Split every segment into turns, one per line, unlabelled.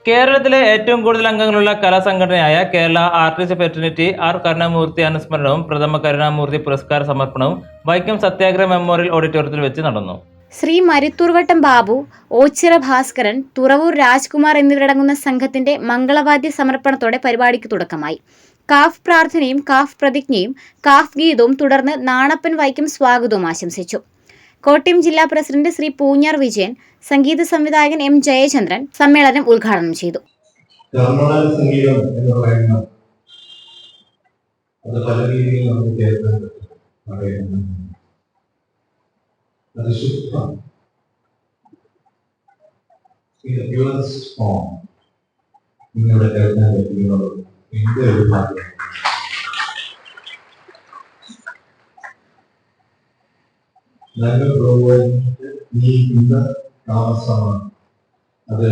കേരളത്തിലെ ഏറ്റവും കൂടുതൽ അംഗങ്ങളുള്ള കലാസംഘടനയായ കേരള ആർട്ടിസ്റ്റ് ഫെറ്റർനിറ്റി ആർ കരുണാമൂർത്തി അനുസ്മരണവും പ്രഥമ കരുണാമൂർത്തി പുരസ്കാര സമർപ്പണവും വൈക്കം സത്യാഗ്രഹ മെമ്മോറിയൽ ഓഡിറ്റോറിയത്തിൽ വെച്ച് നടന്നു.
ശ്രീ മരുത്തൂർവട്ടം ബാബു, ഓച്ചിറ ഭാസ്കരൻ, തുറവൂർ രാജ്കുമാർ എന്നിവരടങ്ങുന്ന സംഘത്തിന്റെ മംഗളവാദ്യ സമർപ്പണത്തോടെ പരിപാടിക്ക് തുടക്കമായി. കാഫ് പ്രാർത്ഥനയും കാഫ് പ്രതിജ്ഞയും കാഫ് ഗീതവും തുടർന്ന് നാണപ്പൻ വൈക്കം സ്വാഗതവും ആശംസിച്ചു. കോട്ടയം ജില്ലാ പ്രസിഡന്റ് ശ്രീ പൂഞ്ഞാർ വിജയൻ, സംഗീത സംവിധായകൻ എം ജയചന്ദ്രൻ സമ്മേളനം ഉദ്ഘാടനം ചെയ്തു.
കർണാടക സംഗീതം എന്ന് പറയുന്നത് അത് പല രീതിയിൽ നമുക്ക് കേൾക്കാൻ പറ്റും. അത് ശുദ്ധം, നിങ്ങളുടെ കേൾക്കാൻ പറ്റുന്നത് എന്റെ ഒരു ഭാഗ്യം. ഈ ഇന്ന് താമസമാണ് അത്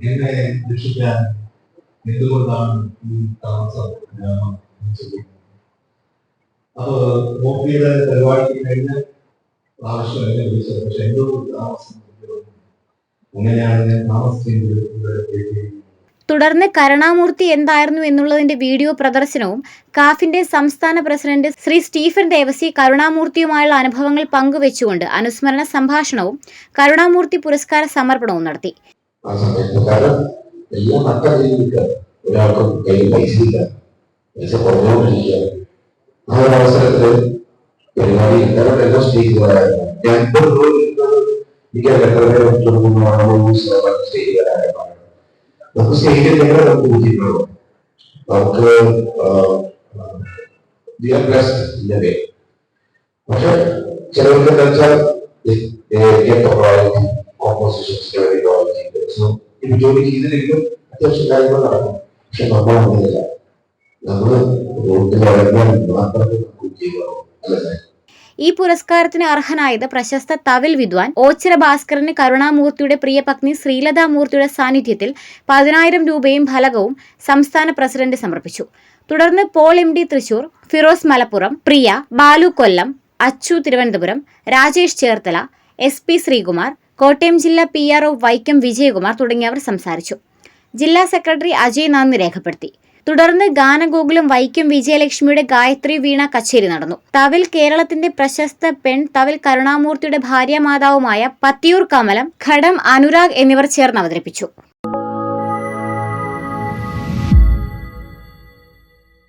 എന്നെ രക്ഷിക്കാൻ എന്തുകൊണ്ടാണ് ഈ താമസം അപ്പൊ മൂർത്തിയുടെ പരിപാടി കഴിഞ്ഞ പ്രാവശ്യം എന്നെ വിളിച്ചത്. പക്ഷെ എന്തോ താമസം അങ്ങനെയാണ് ഞാൻ താമസിക്കുന്നത്.
തുടർന്ന് കരുണാമൂർത്തി എന്തായിരുന്നു എന്നുള്ളതിന്റെ വീഡിയോ പ്രദർശനവും കാഫിന്റെ സംസ്ഥാന പ്രസിഡന്റ് ശ്രീ സ്റ്റീഫൻ ദേവസി കരുണാമൂർത്തിയുമായുള്ള അനുഭവങ്ങൾ പങ്കുവെച്ചുകൊണ്ട് അനുസ്മരണ സംഭാഷണവും കരുണാമൂർത്തി പുരസ്കാര സമർപ്പണവും നടത്തി.
നമുക്ക് സ്റ്റേജിൽ നമുക്ക് ബുദ്ധിമുട്ടുള്ളൂ. നമുക്ക് പക്ഷെ ചിലർക്ക് എന്താ വെച്ചാൽ ജോലി ചെയ്തിരിക്കും, അത്യാവശ്യം കാര്യങ്ങൾ നടക്കും. പക്ഷെ നമ്മൾ അങ്ങനെയല്ല, നമ്മള് റോഡിൽ വളർന്നാൽ മാത്രമേ ചെയ്യുള്ളൂ. അല്ലേ?
ഈ പുരസ്കാരത്തിന് അർഹനായത് പ്രശസ്ത തവിൽ വിദ്വാൻ ഓച്ചിറ ഭാസ്കരന് കരുണാമൂർത്തിയുടെ പ്രിയപത്നി ശ്രീലതാമൂർത്തിയുടെ സാന്നിധ്യത്തിൽ 10,000 രൂപയും ഫലകവും സംസ്ഥാന പ്രസിഡന്റ് സമർപ്പിച്ചു. തുടർന്ന് Paul M D Thrissur, Firoz Malappuram, Priya, Balu Kollam, Achu Thiruvananthapuram, Rajesh Cherthala, SP Sreekumar, Kottayam ജില്ലാ PRO വൈക്കം വിജയകുമാർ തുടങ്ങിയവർ സംസാരിച്ചു. ജില്ലാ സെക്രട്ടറി അജയ് നന്ദി രേഖപ്പെടുത്തി. തുടർന്ന് ഗാനഗോകുലം വൈക്കം വിജയലക്ഷ്മിയുടെ ഗായത്രി വീണ കച്ചേരി നടന്നു. തവിൽ കേരളത്തിന്റെ പ്രശസ്ത പെൺ തവിൽ കരുണാമൂർത്തിയുടെ ഭാര്യാമാതാവുമായ പത്തിയൂർ കമലം, ഘടം അനുരാഗ് എന്നിവർ ചേർന്ന് അവതരിപ്പിച്ചു.